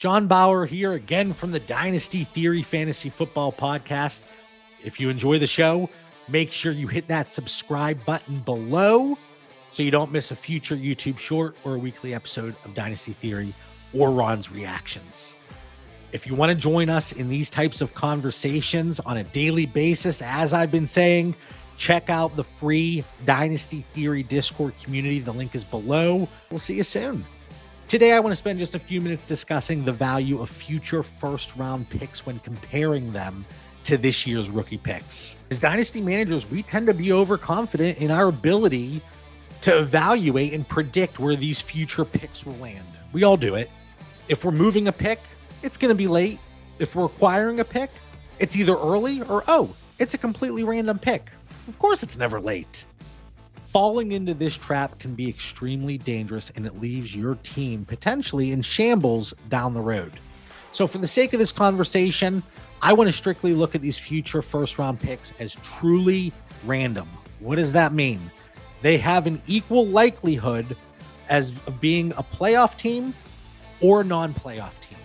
John Bauer here again from the Dynasty Theory Fantasy Football Podcast. If you enjoy the show, make sure you hit that subscribe button below so you don't miss a future YouTube short or a weekly episode of Dynasty Theory or Ron's Reactions. If you want to join us in these types of conversations on a daily basis, as I've been saying, check out the free Dynasty Theory Discord community. The link is below. We'll see you soon. Today, I want to spend just a few minutes discussing the value of future first-round picks when comparing them to this year's rookie picks. As Dynasty managers, we tend to be overconfident in our ability to evaluate and predict where these future picks will land. We all do it. If we're moving a pick, it's going to be late. If we're acquiring a pick, it's either early or, it's a completely random pick. Of course, it's never late. Falling into this trap can be extremely dangerous, and it leaves your team potentially in shambles down the road. So for the sake of this conversation, I want to strictly look at these future first-round picks as truly random. What does that mean? They have an equal likelihood as of being a playoff team or a non-playoff team.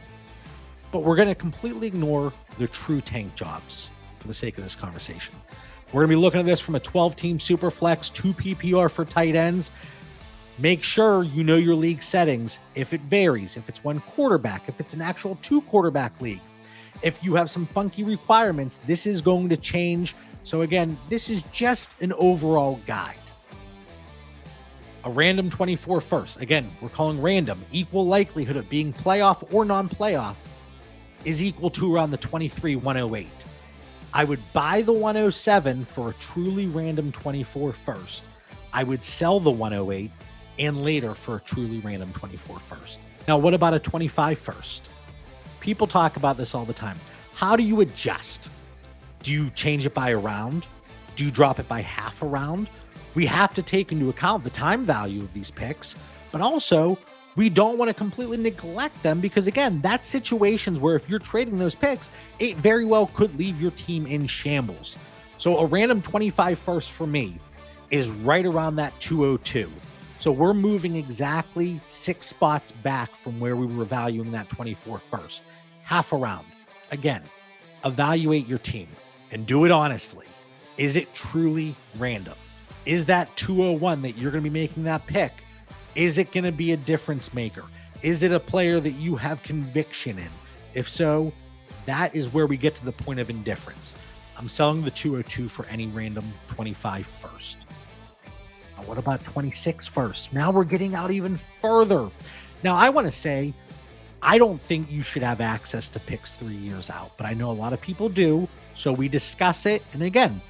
But we're going to completely ignore the true tank jobs for the sake of this conversation. We're going to be looking at this from a 12-team super flex, 2 PPR for tight ends. Make sure you know your league settings. If it varies, if it's one quarterback, if it's an actual 2-quarterback league, if you have some funky requirements, this is going to change. So again, this is just an overall guide. A random 24 first. Again, we're calling random. Equal likelihood of being playoff or non-playoff is equal to around the 23-108. I would buy the 107 for a truly random 24 first. I would sell the 108 and later for a truly random 24 first. Now, what about a 25 first? People talk about this all the time. How do you adjust? Do you change it by a round? Do you drop it by half a round? We have to take into account the time value of these picks, but also we don't want to completely neglect them because, again, that's situations where if you're trading those picks, it very well could leave your team in shambles. So a random 25 first for me is right around that 202. So we're moving exactly 6 spots back from where we were valuing that 24 first. Half a round. Again, evaluate your team and do it honestly. Is it truly random? Is that 201 that you're going to be making that pick? Is it going to be a difference maker? Is it a player that you have conviction in? If so, that is where we get to the point of indifference. I'm selling the 202 for any random 25 first. Now, what about 26 first? Now we're getting out even further. Now, I want to say, I don't think you should have access to picks 3 years out, but I know a lot of people do. So we discuss it. And again,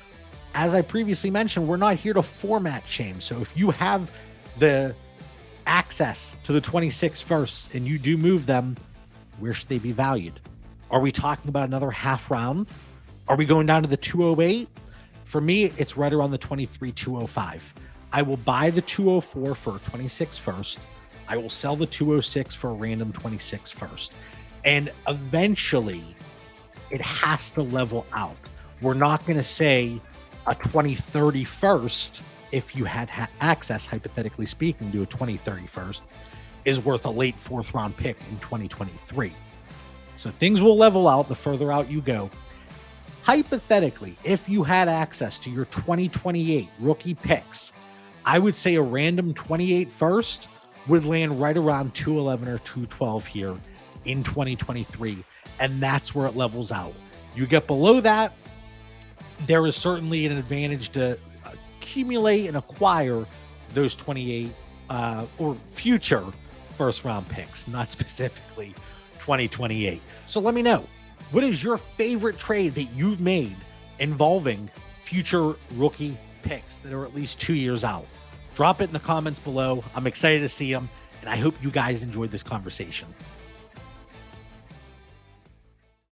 as I previously mentioned, we're not here to format shame. So if you have the access to the 26 first and you do move them, where should they be valued? Are we talking about another half round? Are we going down to the 208? For me, it's right around the 23-205. I will buy the 204 for a 26 first. I will sell the 206 for a random 26 first. And eventually it has to level out. We're not going to say a 2030 first, if you had access, hypothetically speaking, to a 2030 first, is worth a late 4th round pick in 2023. So things will level out the further out you go. Hypothetically, if you had access to your 2028 rookie picks, I would say a random 28 first would land right around 211 or 212 here in 2023. And that's where it levels out. You get below that, there is certainly an advantage to accumulate and acquire those 28 or future first round picks, not specifically 2028. So let me know, what is your favorite trade that you've made involving future rookie picks that are at least 2 years out? Drop it in the comments below. I'm excited to see them, and I hope you guys enjoyed this conversation.